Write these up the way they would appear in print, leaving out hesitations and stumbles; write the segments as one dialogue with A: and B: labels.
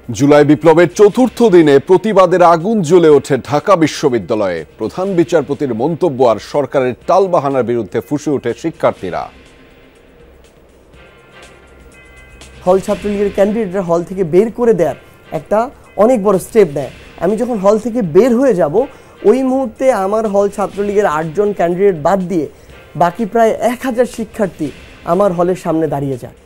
A: জুলাই বিপ্লবের চতুর্থ দিনে প্রতিবাদের আগুন জ্বলে ওঠে ঢাকা বিশ্ববিদ্যালয়ে। প্রধান বিচারপতির মন্তব্য আর সরকারের টালবাহানার বিরুদ্ধে ফুঁসে ওঠে শিক্ষার্থীরা।
B: হল ছাত্রলীগের ক্যান্ডিডেটরা হল থেকে বের করে দেওয়ার একটা অনেক বড় স্টেপ নেয়। আমি যখন হল থেকে বের হয়ে যাব ওই মুহূর্তে আমার হল ছাত্রলীগের 8 জন ক্যান্ডিডেট বাদ দিয়ে বাকি প্রায় 1000 শিক্ষার্থী আমার হলের সামনে দাঁড়িয়ে যায়।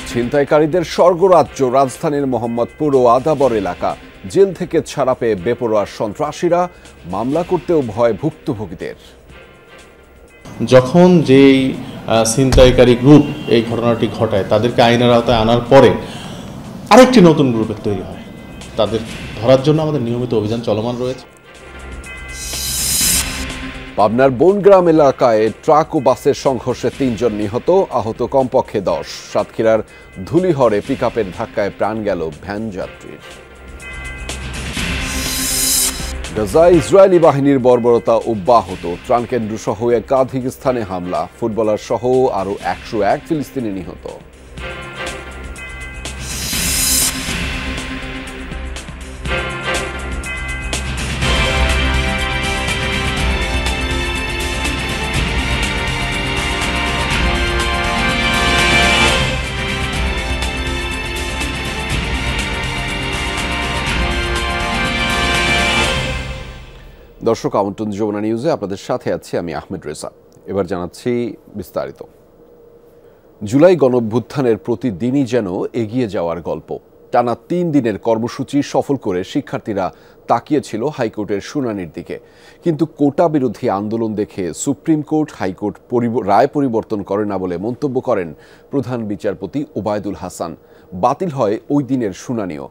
A: ছিনতাইকারীদের স্বর্গরাজ্য রাজধানীর মোহাম্মদপুর ও আদাবর এলাকা। জেল থেকে ছাড়া পেয়ে বেপরোয়া সন্ত্রাসীরা, মামলা করতেও ভয় ভুক্তভোগীদের।
C: যখন যেই ছিনতাইকারী গ্রুপ এই ঘটনাটি ঘটায় তাদেরকে আইনের আওতায় আনার পরে আরেকটি নতুন গ্রুপের তৈরি হয়। তাদের ধরার জন্য আমাদের নিয়মিত অভিযান চলমান রয়েছে।
A: পাবনার বনগ্রাম এলাকায় ট্রাক ও বাসের সংঘর্ষে 3 জন নিহত, আহত কমপক্ষে 10। সাতক্ষীরার ধুলিহরে পিকআপের ধাক্কায় প্রাণ গেল ভ্যান যাত্রীর। গাজায় ইসরায়েলি বাহিনীর বর্বরতা অব্যাহত। ত্রাণকেন্দ্র সহ একাধিক স্থানে হামলা, ফুটবলার সহ আরও 101 ফিলিস্তিনি নিহত। দর্শক, আমন্ত্রণ যমুনা নিউজে আপনাদের সাথে আছি আমি আহমেদ রেজা। এবার জানাচ্ছি বিস্তারিত। জুলাই গণঅভ্যুত্থানের প্রতিদিনই যেন এগিয়ে যাওয়ার গল্প। টানা 3 দিনের কর্মসূচি সফল করে শিক্ষার্থীরা তাকিয়েছিল হাইকোর্টের শুনানির দিকে। কিন্তু কোটা বিরোধী আন্দোলন দেখে সুপ্রিম কোর্ট হাইকোর্ট রায় পরিবর্তন করে না বলে মন্তব্য করেন প্রধান বিচারপতি ওবায়দুল হাসান। বাতিল হয় ওই দিনের শুনানিও।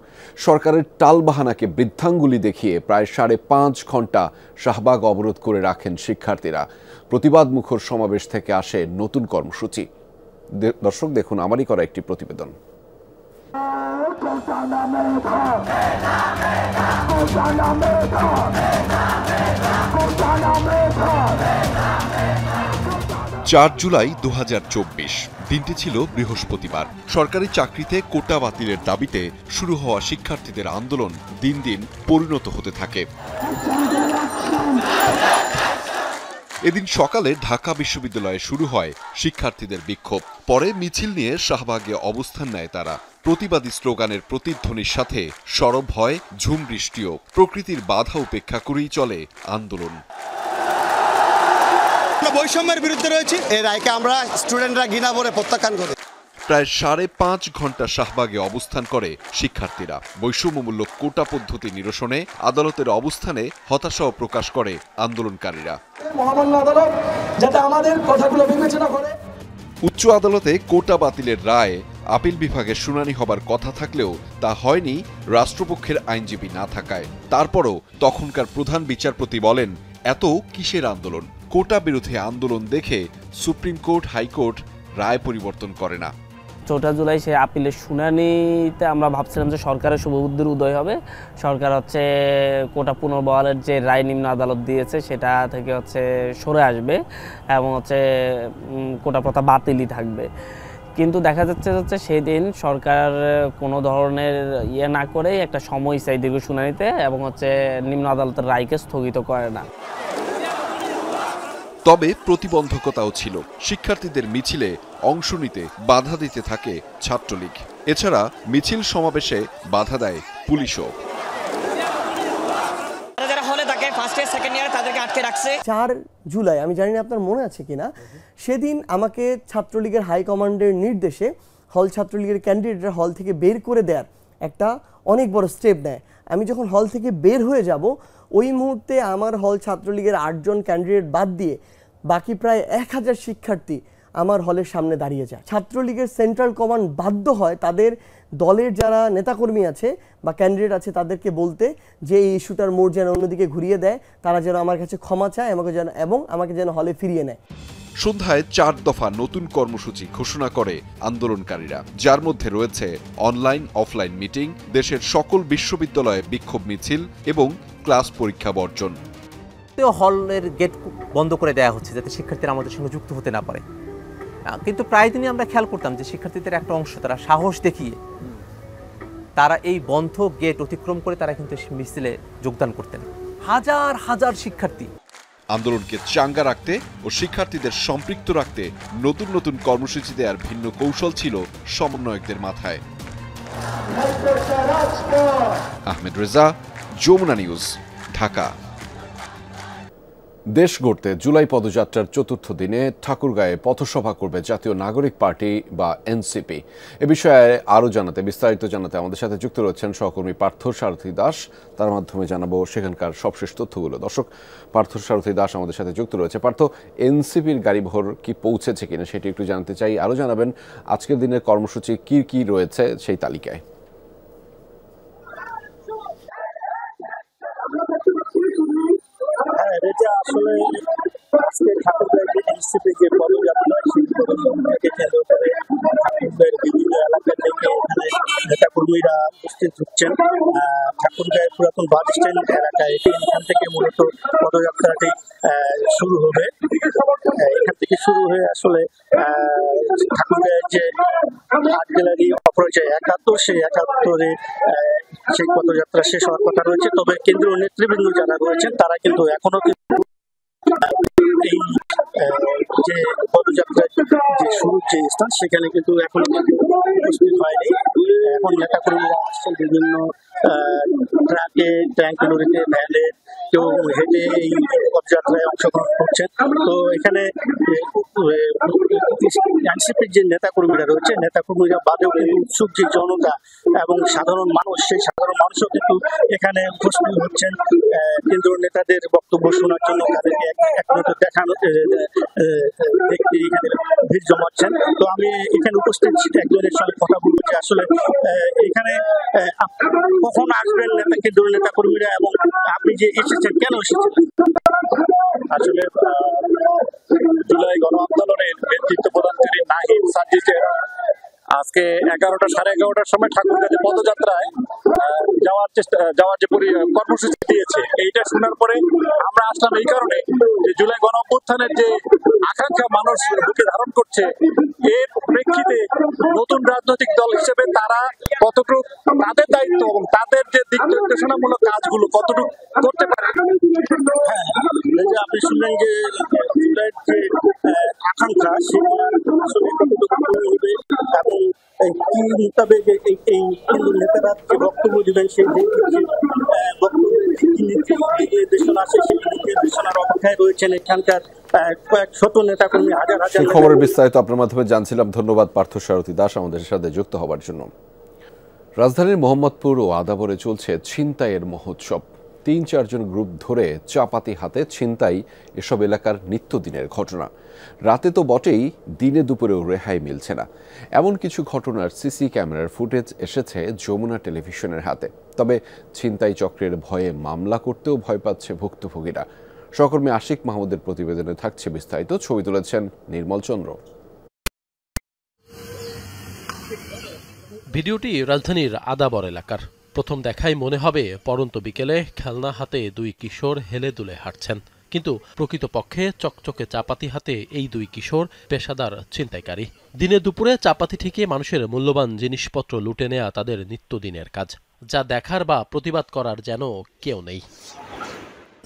A: সরকারের টালবাহানাকে বৃদ্ধাঙ্গুলি দেখিয়ে প্রায় 5.5 ঘন্টা শাহবাগ অবরোধ করে রাখেন শিক্ষার্থীরা। প্রতিবাদ মুখর সমাবেশ থেকে আসে নতুন কর্মসূচি। দর্শক, দেখুন আমারই করা একটি প্রতিবেদন।
D: 4 জুলাই 2024 দিনটি ছিল বৃহস্পতিবার। সরকারি চাকরিতে কোটা বাতিলের দাবিতে শুরু হওয়া শিক্ষার্থীদের আন্দোলন দিন দিন পরিণত হতে থাকে। এদিন সকালে ঢাকা বিশ্ববিদ্যালয়ে শুরু হয় শিক্ষার্থীদের বিক্ষোভ। পরে মিছিল নিয়ে শাহবাগে অবস্থান নেয় তারা। প্রতিবাদী স্লোগানের প্রতিধ্বনির সাথে সরব হয় ঝুম বৃষ্টিও। প্রকৃতির বাধা উপেক্ষা করেই চলে আন্দোলন।
E: বৈষম্যের বিরুদ্ধে রয়েছে, এই রায়কে আমরা স্টুডেন্টরা ঘৃণা ভরে প্রত্যাখ্যান করি।
D: প্রায় 5.5 ঘন্টা শাহবাগে অবস্থান করে শিক্ষার্থীরা। বৈষম্যমূলক কোটা পদ্ধতি নিরসনে আদালতের অবস্থানে হতাশাও প্রকাশ করে আন্দোলনকারীরা।
F: মহামান্য আদালত যাতে আমাদের কথাগুলো বিবেচনা করে।
D: উচ্চ আদালতে কোটা বাতিলের রায় আপিল বিভাগের শুনানি হবার কথা থাকলেও তা হয়নি রাষ্ট্রপক্ষের আইনজীবী না থাকায়। তারপরও তখনকার প্রধান বিচারপতি বলেন, এত কিসের আন্দোলন? কোটা বিরোধী আন্দোলন দেখে সুপ্রিম কোর্ট হাইকোর্ট রায় পরিবর্তন করে না।
G: 4 জুলাই সে আপিলের শুনানিতে আমরা ভাবছিলাম যে সরকারের শুভবুদ্ধির উদয় হবে। সরকার কোটা পুনর্বহালের যে রায় নিম্ন আদালত দিয়েছে সেটা থেকে সরে আসবে এবং কোটা প্রথা বাতিলই থাকবে। কিন্তু দেখা যাচ্ছে সেদিন সরকার কোনো ধরনের না করে একটা সময় চাই দীর্ঘ শুনানিতে এবং নিম্ন আদালতের রায়কে স্থগিত করে না।
D: তবে প্রতিবন্ধকতাও ছিল। শিক্ষার্থীদের মিছিলে অংশ নিতে বাধা দিতে থাকে ছাত্রলীগ। এছাড়া মিছিল সমাবেশে বাধা দেয় পুলিশও।
B: 4 জুলাই, আমি জানি না আপনার মনে আছে কিনা, সেদিন আমাকে ছাত্রলীগের হাইকমান্ডের নির্দেশে হল ছাত্রলীগের ক্যান্ডিডেটরা হল থেকে বের করে দেওয়ার একটা অনেক বড় স্টেপ নেয়। আমি যখন হল থেকে বের হয়ে যাব ওই মুহূর্তে আমার হল ছাত্রলীগের 8 জন ক্যান্ডিডেট বাদ দিয়ে বাকি প্রায় 1000 শিক্ষার্থী আমার হলের সামনে দাঁড়িয়ে যায়। ছাত্রলীগের সেন্ট্রাল কমান্ড বাধ্য হয় তাদের দলের যারা নেতাকর্মী আছে বা ক্যান্ডিডেট আছে তাদেরকে বলতে যে এই ইস্যুটার মোড় যেন অন্যদিকে ঘুরিয়ে দেয়, তারা যেন আমার কাছে ক্ষমা চায় আমাকে যেন হলে ফিরিয়ে নেয়।
D: সন্ধ্যায় 4 দফা নতুন কর্মসূচি ঘোষণা করে আন্দোলনকারীরা, যার মধ্যে রয়েছে অনলাইন অফলাইন মিটিং, দেশের সকল বিশ্ববিদ্যালয়ে বিক্ষোভ মিছিল এবং ক্লাস পরীক্ষা বর্জন।
H: হলের গেট বন্ধ করে দেওয়া হচ্ছে যাতে শিক্ষার্থীরা আমাদের সঙ্গে যুক্ত হতে না পারে। কিন্তু প্রায় দিনই আমরা খেয়াল করতাম যে শিক্ষার্থীদের একটা অংশ তারা সাহস দেখিয়ে তারা এই বন্ধ গেট অতিক্রম করে তারা কিন্তু মিছিলে যোগদান করতেন। হাজার হাজার শিক্ষার্থী।
D: আন্দোলনকে চাঙ্গা রাখতে ও শিক্ষার্থীদের সম্পৃক্ত রাখতে নতুন নতুন কর্মসূচি দেওয়ার ভিন্ন কৌশল ছিল সমন্বয়কদের মাথায়। আহমেদ রেজা, যমুনা নিউজ, ঢাকা।
A: দেশ গড়তে জুলাই পদযাত্রার চতুর্থ দিনে ঠাকুরগাঁয়ে পথসভা করবে জাতীয় নাগরিক পার্টি বা এনসিপি। এ বিষয়ে আরও বিস্তারিত জানাতে আমাদের সাথে যুক্ত রয়েছেন সহকর্মী পার্থ সারথী দাস। তার মাধ্যমে জানাবো সেখানকার সবশেষ তথ্যগুলো। দর্শক, পার্থ সারথী দাস আমাদের সাথে যুক্ত রয়েছে। পার্থ, এনসিপির গাড়িবহর কি পৌঁছেছে কিনা সেটি একটু জানতে চাই। আরও জানাবেন আজকের দিনের কর্মসূচি কি কি রয়েছে সেই তালিকায়।
I: আসলে আজকে ঠাকুরগাঁয়ের যে এনসিপি যে পদযাত্রা সেই পদযাত্রাকে কেন্দ্র করে ঠাকুরগাঁয়ের বিভিন্ন এলাকা থেকে এখানে নেতাকর্মীরা উপস্থিত হচ্ছেন। ঠাকুরগাঁয়ের পুরাতন বাস স্ট্যান্ড এলাকায় এখান থেকে মূলত পদযাত্রাটি শুরু হবে। এখান থেকে শুরু হয়ে আসলে ঠাকুরগাঁয়ের যে আর্ট গ্যালারি অপরাজয় ৭১, সেই ৭১-এ সেই পদযাত্রা শেষ হওয়ার কথা রয়েছে। তবে কেন্দ্রীয় নেতৃবৃন্দ যারা রয়েছেন তারা কিন্তু এখনো এই যে পদযাত্রার যে শুরুর যে স্থান সেখানে কিন্তু এখনো উপস্থিত হয়নি। এখন নেতাকর্মীরা আসছেন বিভিন্ন ট্রাকে, ট্যাঙ্ক লরিতে, ভ্যানে, কেউ হেঁটে এই পদযাত্রায় অংশগ্রহণ করছেন। তো এখানে এনসিপির যে নেতাকর্মীরা রয়েছে, নেতাকর্মীরা বাদেও কিন্তু উৎসুক যে জনতা এবং সাধারণ মানুষ, সেই সাধারণ মানুষও কিন্তু এখানে উপস্থিত হচ্ছেন কেন্দ্রীয় নেতাদের বক্তব্য শোনার জন্য। তাদেরকে একমাত্র দেখানো ব্যক্তি এখানে ভিড় জমাচ্ছেন। তো আমি এখানে উপস্থিত একজনের সঙ্গে কথা বলবো যে আসলে এখানে কখন আসবেন কেন্দ্রীয় নেতা কর্মীরা এবং আপনি যে এসেছেন কেন এসেছেন? আসলে জুলাই গণ আন্দোলনের নেতৃত্ব প্রদানকারী নাহিদ সাজিদের আজকে ১১টা সাড়ে ১১টার সময় ঠাকুরগাঁয়ে পদযাত্রায় যাওয়ার যে কর্মসূচি দিয়েছে, এইটা শোনার পরে আমরা আসলাম এই কারণে যে জুলাই গণ অভ্যুত্থানের যে আকাঙ্ক্ষা মানুষ বুকে ধারণ করছে, এর প্রেক্ষিতে নতুন রাজনৈতিক দল হিসেবে তারা কতটুকু তাদের দায়িত্ব এবং তাদের যে দিক নির্দেশনামূলক কাজগুলো কতটুকু করতে পারে। হ্যাঁ, এই যে আপনি শুনলেন যে জুলাইয়ের যে আকাঙ্ক্ষা সেগুলো আসলে কতটুকু হবে এবং কি মোতাবেক এই কেন্দ্রীয় নেতারা যে বক্তব্য দেবেন, সেই নির্দেশনা আছে সেই নির্দেশনার অপেক্ষায় রয়েছেন এখানকার কয়েক শত নেতাকর্মী, হাজার হাজার।
A: খবরের বিস্তারিত আপনার মাধ্যমে জানছিলাম। ধন্যবাদ পার্থ সারথী দাস আমাদের সাথে যুক্ত হওয়ার জন্য। রাজধানীর মোহাম্মদপুর ও আদাবরে চলছে ছিনতাইয়ের মহোৎসব। ৩-৪ জন গ্রুপ ধরে চাপাতি হাতে ছিনতাই এসব এলাকার নিত্যদিনের ঘটনা। রাতে তো বটেই, দিনে দুপুরেও রেহাই মিলছে না। এমন কিছু ঘটনার সিসি ক্যামেরার ফুটেজ এসেছে যমুনা টেলিভিশনের হাতে। তবে ছিনতাই চক্রের ভয়ে মামলা করতেও ভয় পাচ্ছে ভুক্তভোগীরা। সহকর্মী আশিক মাহমুদের প্রতিবেদনে থাকছে বিস্তারিত। ছবি তুলেছেন নির্মল চন্দ্র।
J: ভিডিওটি রাজধানীর আদাবর এলাকার। প্রথম দেখায় মনে হবে পড়ন্ত বিকেলে খেলনা হাতে দুই কিশোর হেলে দুলে হাঁটছেন, কিন্তু প্রকৃতপক্ষে চকচকে চাপাতি হাতে এই দুই কিশোর পেশাদার ছিনতাইকারী। দিনে দুপুরে চাপাতি থেকে মানুষের মূল্যবান জিনিসপত্র লুটে নেয়া তাদের নিত্যদিনের কাজ, যা দেখার বা প্রতিবাদ করার যেন কেউ নেই।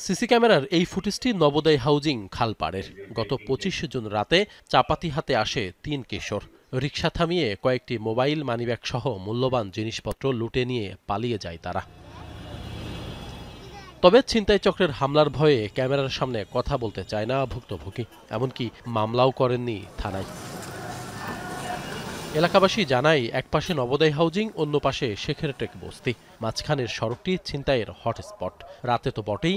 J: সিসি ক্যামেরার এই ফুটেজটি নবোদয় হাউজিং খালপাড়ের। গত ২৫ জুন রাতে চাপাতি হাতে আসে ৩ কিশোর। রিকশা থামিয়ে কয়েকটি মোবাইল, মানিব্যাগ সহ মূল্যবান জিনিসপত্র লুটে নিয়ে পালিয়ে যায় তারা। তবে ছিনতাই চক্রের হামলার ভয়ে ক্যামেরার সামনে কথা বলতে চায় না ভুক্তভোগী, এমনকি মামলাও করেননি থানায়। এলাকাবাসী জানায়, এক পাশে নবোদয় হাউজিং, অন্য পাশে শেখের টেক বস্তি। মাঝখানের সড়কটি ছিনতাইয়ের হটস্পট। রাতে তো বটেই।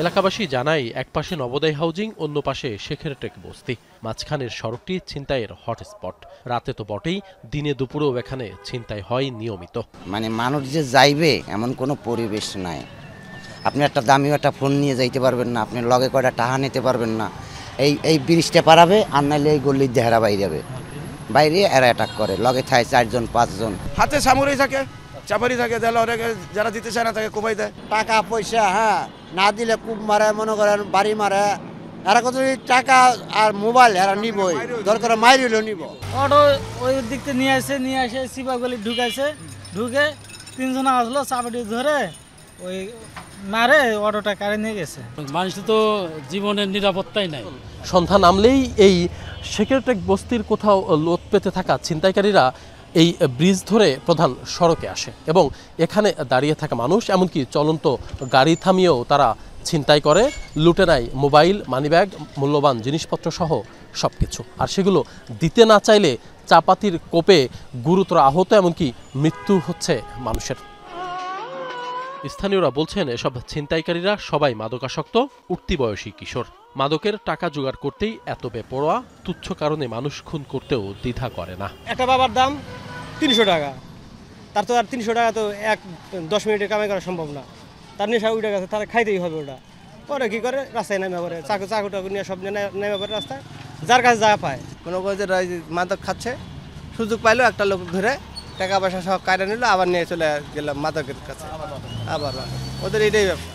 J: এলাকাবাসী জানায়, এক পাশে নবোদয় হাউজিং, অন্য পাশে শেখের টেক বস্তি। মাঝখানের সড়কটি ছিনতাইয়ের হটস্পট। রাতে তো বটেই, দিনে দুপুরেও এখানে ছিনতাই হয় নিয়মিত।
K: মানে মানুষ যে যাইবে এমন কোনো পরিবেশ নাই। আপনি একটা দামি একটা ফোন নিয়ে যাইতে পারবেন না, আপনি লগে কয়টা টাকা নিতে পারবেন না। এই ব্রিজটা পারাবে, আর নাইলে এই গল্লির দেহারা বাইরে যাবে, বাইরে এরা অ্যাটাক করে। লগে থাকে ৪ জন ৫ জন,
L: হাতে সামুরাই থাকে, চাপারি থাকে, তাহলে ওটাকে যারা দিতে চায় না তাকে কোপাই দেয়।
K: টাকা পয়সা হ্যাঁ না দিলে কূপ মারে, মনে করেন বাড়ি মারে, এরা কত টাকা আর মোবাইল এরা নিবই, দরকার মাইরিল নিব।
M: অটো ওই দিক থেকে নিয়ে আসে সিপাগুলি ঢুকাইছে, ঢুকে 3 জন আসলো, চাপাটি ধরে ওই মারে অটোটা কারে নিয়ে গেছে।
N: মানুষ তো জীবনের নিরাপত্তাই নাই।
J: সন্ধ্যা নামলেই এই সেক্রেটারি বস্তির কোথাও লোদ পেতে থাকা ছিনতাইকারীরা এই ব্রিজ ধরে প্রধান সড়কে আসে এবং এখানে দাঁড়িয়ে থাকা মানুষ, এমনকি চলন্ত গাড়ি থামিয়েও তারা ছিনতাই করে, লুটে নেয় মোবাইল, মানিব্যাগ, মূল্যবান জিনিসপত্র সহ সব কিছু। আর সেগুলো দিতে না চাইলে চাপাতির কোপে গুরুতর আহত, এমনকি মৃত্যু হচ্ছে মানুষের। স্থানীয়রা বলছেন এসব ছিনতাইকারীরা সবাই মাদকাসক্ত, উঠতি বয়সী কিশোর। মাদকের টাকা জোগাড় করতেই এত বেপরোয়া, তুচ্ছ কারণে মানুষ খুন করতেও দ্বিধা করে না।
O: একটা বাবার দাম 300 টাকা, তার তো আর 300 টাকা তো 10 মিনিটের কামাই করা সম্ভব না। তার নেশা উঠে গেছে, তারা খাইতেই হবে ওটা। পরে কি করে রাস্তায় নেমে পড়ে, চাকু টাকু নিয়ে সব নেমে পড়ে রাস্তায়, যার কাছে যা পায়। মনে করে যে মাদক খাচ্ছে, সুযোগ পাইলো একটা লোক ধরে টাকা পয়সা সব কায়রা নিল, আবার নিয়ে চলে গেলাম মাদকের কাছে। আবার ওদের এটাই ব্যবসা।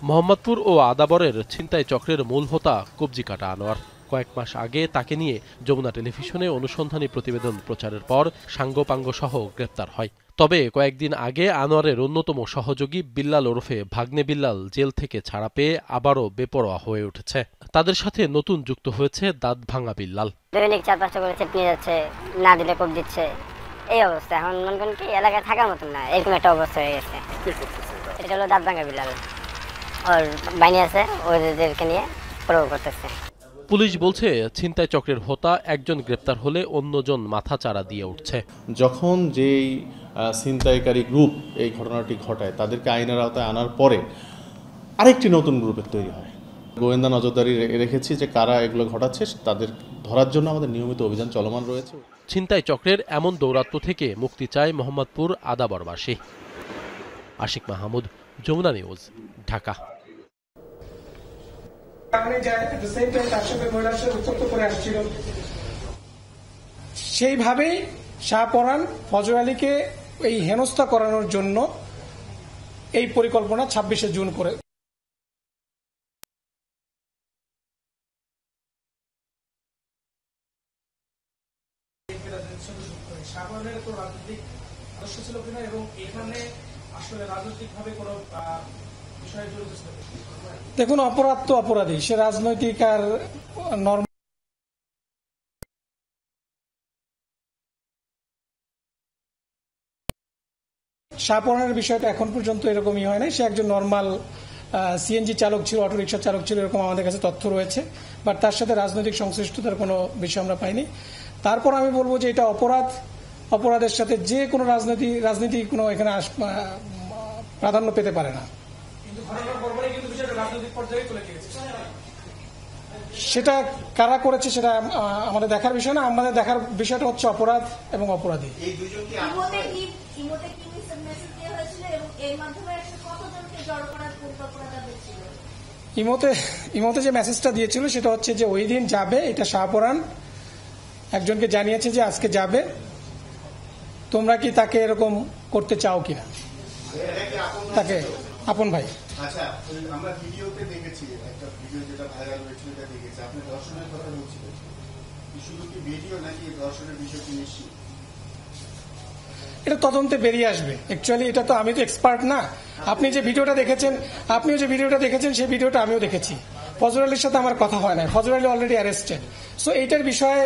J: মোহাম্মদপুর ও আদাবরের ছিনতাই চক্রের মূল হোতা কবজি কাটা আনোয়ার। কয়েক মাস আগে তাকে নিয়ে যমুনা টেলিভিশনে অনুসন্ধানী প্রতিবেদন প্রচারের পর সাঙ্গপাঙ্গ সহ গ্রেপ্তার হয়। তবে কয়েকদিন আগে আনোয়ারের অন্যতম সহযোগী বিল্লাল ওরফে ভাগ্নে বিল্লাল জেল থেকে ছাড়া পেয়ে আবারও বেপরোয়া হয়ে উঠেছে। তাদের সাথে নতুন যুক্ত হয়েছে দাঁত ভাঙা বিল্লাল।
P: দৈনিক 4-5টা করে চেপ নিয়ে যাচ্ছে, না দিলে কোপ দিচ্ছে, এই অবস্থা। এখন মনে করেন কি এলাকায় থাকার মতন না, এরকম একটা অবস্থা হয়ে গেছে। এটা হলো দাঁত ভাঙা বিল্লাল, ওর বাইনি আছে, ওদেরকে নিয়ে প্রয়োগ করতেছে।
J: পুলিশ বলছে ছিনতাই চক্রের হোতা একজন গ্রেপ্তার হলে অন্যজন মাথাচাড়া দিয়ে উঠছে।
C: যখন যেই ছিনতাইকারী গ্রুপ এই ঘটনাটি ঘটায় তাদেরকে আইনের আওতায় আনার পরে আরেকটি নতুন গ্রুপের তৈরি হয়। গোয়েন্দা নজরদারি রেখেছি যে কারা এগুলো ঘটাচ্ছে, তাদের ধরার জন্য আমাদের নিয়মিত অভিযান চলমান রয়েছে।
J: ছিনতাই চক্রের এমন দৌরাত্ম্য থেকে মুক্তি চায় মোহাম্মদপুর আদাবরবাসী। আশিক মাহমুদ, যমুনা নিউজ, ঢাকা।
F: সেইভাবেই শাহপরান ফজর আলীকে এই হেনস্থা করানোর জন্য এই পরিকল্পনা 26শে জুন করে। শাহপরানের তো রাজনৈতিক আদর্শ ছিল কিনা এবং এখানে আসলে রাজনৈতিকভাবে কোনো বিষয় জড়িত ছিল? দেখুন, অপরাধ তো অপরাধী, সে রাজনৈতিক আর নর্মাল। শাহপরানের বিষয়টা এখন পর্যন্ত এরকমই হয় নাই। সে একজন নর্মাল সিএনজি চালক ছিল, অটোরিকশা চালক ছিল, এরকম আমাদের কাছে তথ্য রয়েছে। বাট তার সাথে রাজনৈতিক সংশ্লিষ্টতার কোনো বিষয় আমরা পাইনি। তারপর আমি বলবো যে এটা অপরাধ, অপরাধের সাথে যে কোনো রাজনীতি কোনো এখানে প্রাধান্য পেতে পারে না। সেটা কারা করেছে সেটা আমাদের দেখার বিষয় না। আমাদের দেখার বিষয়টা হচ্ছে অপরাধ এবং অপরাধী। ইমোতে যে মেসেজটা দিয়েছিল সেটা হচ্ছে যে ওই দিন যাবে, এটা শাহপরান একজনকে জানিয়েছে যে আজকে যাবে, তোমরা কি তাকে এরকম করতে চাও কিনা, তাকে আপন ভাই।
Q: আচ্ছা, আমরা ভিডিওতে দেখেছি, একটা ভিডিও যেটা ভাইরাল হয়েছিল, এটা দেখেছি আপনি দর্শনের কথা বলছিলেন। শুধু কি ভিডিও নাকি দর্শনের বিষয়টি নিশ্চিত?
F: এটা তদন্তে বেরিয়ে আসবে। অ্যাকচুয়ালি এটা তো আমি তো এক্সপার্ট না। আপনিও যে ভিডিওটা দেখেছেন সেই ভিডিওটা আমিও দেখেছি। ফজর আলীর সাথে আমার কথা হয় না, ফজর আলী অলরেডি অ্যারেস্টেড। সো এইটার বিষয়ে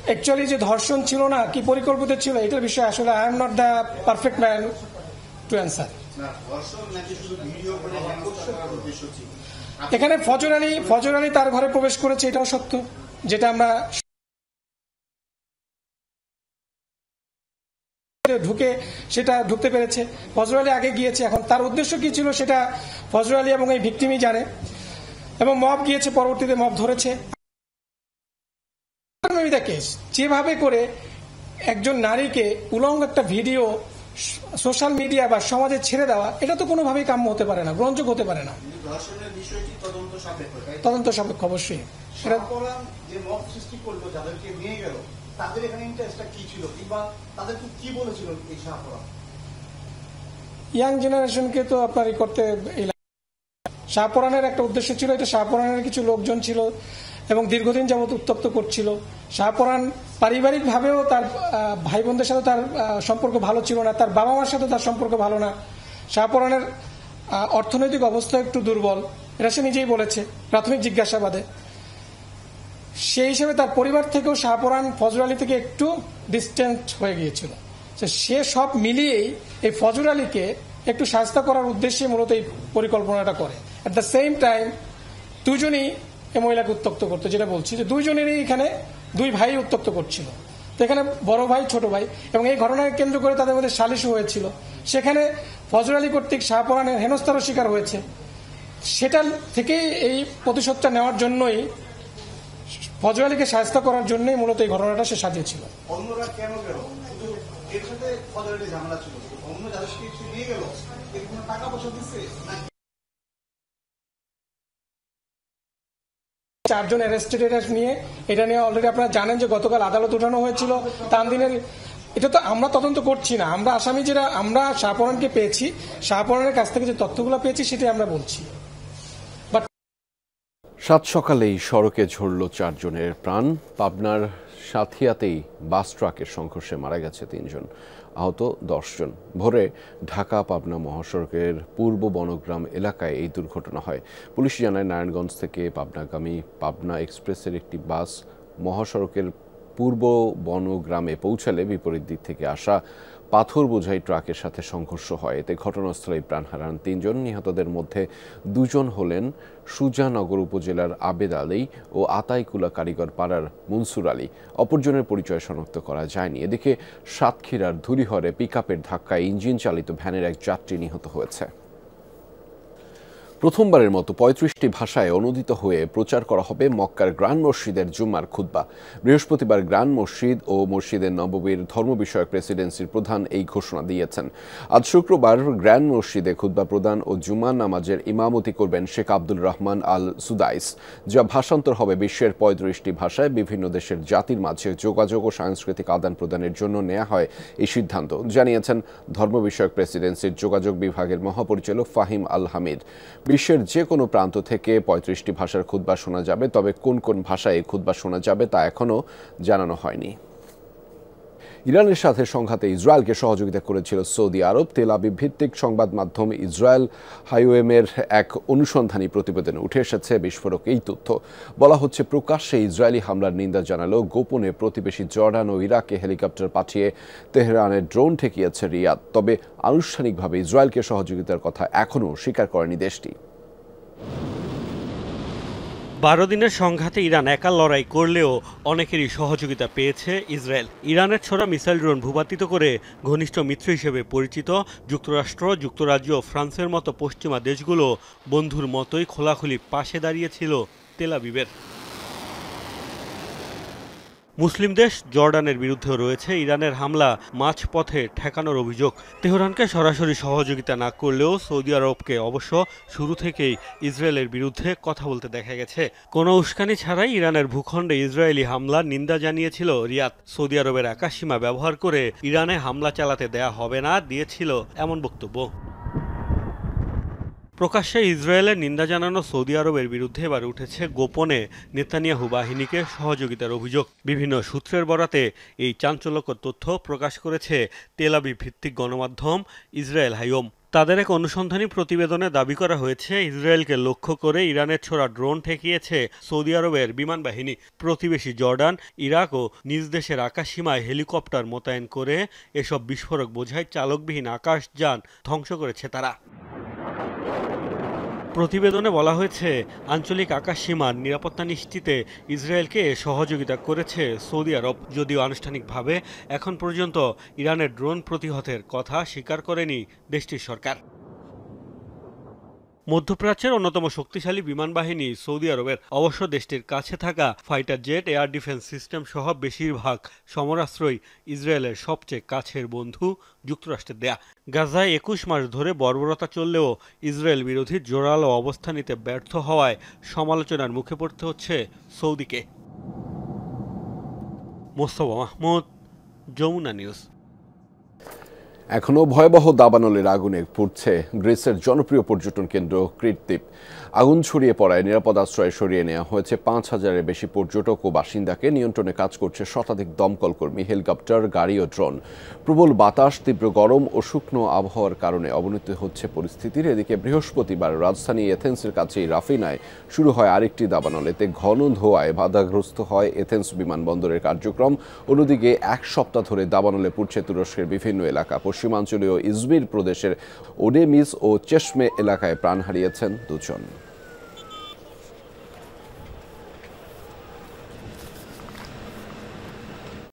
F: অ্যাকচুয়ালি যে ধর্ষণ ছিল না কি পরিকল্পিত ছিল, এটার বিষয়ে আসলে I am not the perfect man to answer. এখানে ফজর আলী তার ঘরে প্রবেশ করেছে, এটাও সত্য, যেটা আমরা ঢুকতে পেরেছে। ফজর আলী আগে গিয়েছে, এখন তার উদ্দেশ্য কি ছিল সেটা ফজর আলী এবং এই ভিকটিমই জানে। এবং মব গিয়েছে, পরবর্তীতে মব ধরেছে। যেভাবে করে একজন নারীকে উলঙ্গ একটা ভিডিও সোশ্যাল মিডিয়া বা সমাজে ছেড়ে দেওয়া, এটা তো কোনোভাবেই কাম্য হতে পারে না, গ্রহণযোগ্য হতে পারে না। তদন্ত সাপেক্ষ অবশ্যই। ইয়াং জেনারেশনকে তো আপনার করতে শাহপরানের একটা উদ্দেশ্য ছিল, এটা শাহপরানের কিছু লোকজন ছিল এবং দীর্ঘদিন যাবত উত্তপ্ত করছিল। শাহপরান পারিবারিকভাবেও তার ভাই বোনদের সাথে তার সম্পর্ক ভালো ছিল না, তার বাবা মার সাথে তার সম্পর্ক ভালো না। শাহপরানের অর্থনৈতিক অবস্থা একটু দুর্বল, এটা সে নিজেই বলেছে প্রাথমিক জিজ্ঞাসাবাদে। সেই হিসেবে তার পরিবার থেকেও শাহপরান ফজর আলী থেকে একটু ডিস্টেন্স হয়ে গিয়েছিল। সে সব মিলিয়েই এই ফজর আলীকে একটু শাস্তি করার উদ্দেশ্যে মূলত এই পরিকল্পনাটা করে। অ্যাট দ্য সেম টাইম দুজনই এই মহিলাকে উত্তপ্ত করতো, যেটা বলছি যে দুইজনেরই এখানে দুই ভাই উত্তপ্ত করছিল। তো এখানে বড় ভাই ছোট ভাই, এবং এই ঘটনাকে কেন্দ্র করে তাদের মধ্যে সালিশও হয়েছিল। সেখানে ফজর আলী কর্তৃক শাহপরানের হেনস্থারও শিকার হয়েছে। সেটা থেকেই এই প্রতিশোধটা নেওয়ার জন্যই, ফজর আলীকে শাস্তি করার জন্যই মূলত এই ঘটনাটা সে সাজিয়েছিল।
Q: অন্যরা কেন গেল? এর সাথে ফজর আলী ঝামেলা ছিল, অন্য যাদেরকে নিয়ে গেল এর কোনো টাকা পয়সা দিচ্ছে নাকি?
F: 4 জন অ্যারেস্টেড নিয়ে এটা নিয়ে অলরেডি আপনারা জানেন যে গতকাল আদালত উঠানো হয়েছিল। তানদিনের এটা তো আমরা তদন্ত করছি না, আমরা আসামি যেটা আমরা শাহপরানকে পেয়েছি, শাহপরানের কাছ থেকে যে তথ্যগুলো পেয়েছি সেটাই আমরা বলছি।
A: সাত সকালেই সড়কে ঝরল 4 জনের প্রাণ। পাবনার সাথিয়াতেই বাস ট্রাকের সংঘর্ষে মারা গেছে 3 জন, আহত 10 জন। ভোরে ঢাকা পাবনা মহাসড়কের পূর্ব বনগ্রাম এলাকায় এই দুর্ঘটনা হয়। পুলিশ জানায় নারায়ণগঞ্জ থেকে পাবনাগামী পাবনা এক্সপ্রেসের একটি বাস মহাসড়কের পূর্ব বনগ্রামে পৌঁছালে বিপরীত দিক থেকে আসা পাথর বোঝাই ট্রাকের সাথে সংঘর্ষ হয়। এতে ঘটনাস্থলেই প্রাণ হারান 3 জন। নিহতদের মধ্যে 2 জন হলেন সুজানগর উপজেলার আবেদ আলী ও আতাইকুলা কারিগর পাড়ার মনসুর আলী। অপরজনের পরিচয় শনাক্ত করা যায়নি। এদিকে সাতক্ষীরার ধুলিহরে পিকআপের ধাক্কায় ইঞ্জিন চালিত ভ্যানের এক যাত্রী নিহত হয়েছে। প্রথমবারের মতো 35টি ভাষায় অনুদিত হয়ে প্রচার করা হবে মক্কার গ্র্যান্ড মসজিদের জুম্মার খুতবা। বৃহস্পতিবার গ্র্যান্ড মসজিদ ও মসজিদের নববীর ধর্ম বিষয়ক প্রেসিডেন্সির প্রধান এই ঘোষণা দিয়েছেন। আজ শুক্রবার গ্র্যান্ড মসজিদে খুতবা প্রদান ও জুম্মার নামাজের ইমামতি করবেন শেখ আব্দুল রহমান আল সুদাইস, যা ভাষান্তর হবে বিশ্বের 35টি ভাষায়। বিভিন্ন দেশের জাতির মাঝে যোগাযোগ ও সাংস্কৃতিক আদান প্রদানের জন্য নেওয়া হয় এই সিদ্ধান্ত, জানিয়েছেন ধর্ম বিষয়ক প্রেসিডেন্সির যোগাযোগ বিভাগের মহাপরিচালক ফাহিম আল হামিদ। বিশ্বের যে কোনো প্রান্ত থেকে 35টি ভাষার খুতবা শোনা যাবে, তবে কোন কোন ভাষায় এই খুতবা শোনা যাবে তা এখনও জানানো হয়নি। ইরানের সাথে সংঘাতে ইসরায়েলকে সহযোগিতা করেছিল সৌদি আরব। তেল আবিব ভিত্তিক সংবাদ মাধ্যম ইসরায়েল হাইওয়েমের এক অনুসন্ধানী প্রতিবেদনে উঠে এসেছে বিস্ফোরক এই তথ্য। বলা হচ্ছে, প্রকাশ্যে ইসরায়েলি হামলার নিন্দা জানালেও গোপনে প্রতিবেশী জর্ডান ও ইরাকে হেলিকপ্টার পাঠিয়ে তেহরানের ড্রোন ঠেকিয়েছে রিয়াদ। তবে আনুষ্ঠানিকভাবে ইসরায়েলকে সহযোগিতার কথা এখনও স্বীকার করেনি দেশটি।
R: 12 দিনের সংঘাতে ইরান একা লড়াই করলেও অনেকেরই সহযোগিতা পেয়েছে ইসরায়েল। ইরানের ছোড়া মিসাইল ড্রোন ভূপাতিত করে ঘনিষ্ঠ মিত্র হিসেবে পরিচিত যুক্তরাষ্ট্র, যুক্তরাজ্য ও ফ্রান্সের মতো পশ্চিমা দেশগুলো বন্ধুর মতোই খোলাখুলি পাশে দাঁড়িয়েছিল তেল আবিবের। মুসলিম দেশ জর্ডানের বিরুদ্ধেও রয়েছে ইরানের হামলা মাঝপথে ঠেকানোর অভিযোগ। তেহরানকে সরাসরি সহযোগিতা না করলেও সৌদি আরবকে অবশ্য শুরু থেকেই ইসরায়েলের বিরুদ্ধে কথা বলতে দেখা গেছে। কোনো উস্কানি ছাড়াই ইরানের ভূখণ্ডে ইসরায়েলি হামলার নিন্দা জানিয়েছিল রিয়াদ। সৌদি আরবের আকাশসীমা ব্যবহার করে ইরানে হামলা চালাতে দেয়া হবে না দিয়েছিল এমন বক্তব্য। প্রকাশ্যে ইসরায়েলের নিন্দা জানানো সৌদি আরবের বিরুদ্ধে এবার উঠেছে গোপনে নেতানিয়াহু বাহিনীকে সহযোগিতার অভিযোগ। বিভিন্ন সূত্রের বরাতে এই চাঞ্চল্যকর তথ্য প্রকাশ করেছে তেল আবিব ভিত্তিক গণমাধ্যম ইসরায়েল হাইওম। তাদের এক অনুসন্ধানী প্রতিবেদনে দাবি করা হয়েছে, ইসরায়েলকে লক্ষ্য করে ইরানের ছোড়া ড্রোন ঠেকিয়েছে সৌদি আরবের বিমান বাহিনী। প্রতিবেশী জর্ডান, ইরাক ও নিজ দেশের আকাশসীমায় হেলিকপ্টার মোতায়েন করে এসব বিস্ফোরক বোঝাই চালকবিহীন আকাশযান ধ্বংস করেছে তারা। প্রতিবেদনে বলা হয়েছে, আঞ্চলিক আকাশসীমার নিরাপত্তা নিশ্চিতে ইসরায়েলকে সহযোগিতা করেছে সৌদি আরব। যদিও আনুষ্ঠানিকভাবে এখন পর্যন্ত ইরানের ড্রোন প্রতিহতের কথা স্বীকার করেনি দেশটির সরকার। মধ্যপ্রাচ্যের অন্যতম শক্তিশালী বিমান বাহিনী সৌদি আরবের। অবশ্য দেশটির কাছে থাকা fighter jet, air defence system সহ বেশিরভাগ সমরাস্ত্রই ইসরায়েলের সবচেয়ে কাছের বন্ধু যুক্তরাষ্ট্রের দেয়া। গাজায় 21 মাস ধরে বর্বরতা চললেও ইসরায়েল বিরোধী জোরালো অবস্থান নিতে ব্যর্থ হওয়ায় সমালোচনার মুখে পড়তে হচ্ছে সৌদিকে। মোস্তফা মাহমুদ, যমুনা নিউজ।
A: এখনও ভয়াবহ দাবানলের আগুনে পুড়ছে গ্রিসের জনপ্রিয় পর্যটন কেন্দ্র ক্রিট দ্বীপ। আগুন ছড়িয়ে পড়ায় নিরাপদ আশ্রয়ে সরিয়ে নেওয়া হয়েছে 5,000-এর বেশি পর্যটক ও বাসিন্দাকে। নিয়ন্ত্রণে কাজ করছে শতাধিক দমকল কর্মী, হেলিকপ্টার, গাড়ি ও ড্রোন। প্রবল বাতাস, তীব্র গরম ও শুকনো আবহাওয়ার কারণে অবনতি হচ্ছে পরিস্থিতির। এদিকে বৃহস্পতিবার রাজধানী এথেন্সের কাছেই রাফিনায় শুরু হয় আরেকটি দাবানল। এতে ঘন ধোঁয়ায় বাধাগ্রস্ত হয় এথেন্স বিমানবন্দরের কার্যক্রম। অন্যদিকে এক সপ্তাহ ধরে দাবানলে পুড়ছে তুরস্কের বিভিন্ন এলাকা। পশ্চিমাঞ্চলীয় ইজমির প্রদেশের ওডেমিস ও চেশমে এলাকায় প্রাণ হারিয়েছেন 2 জন।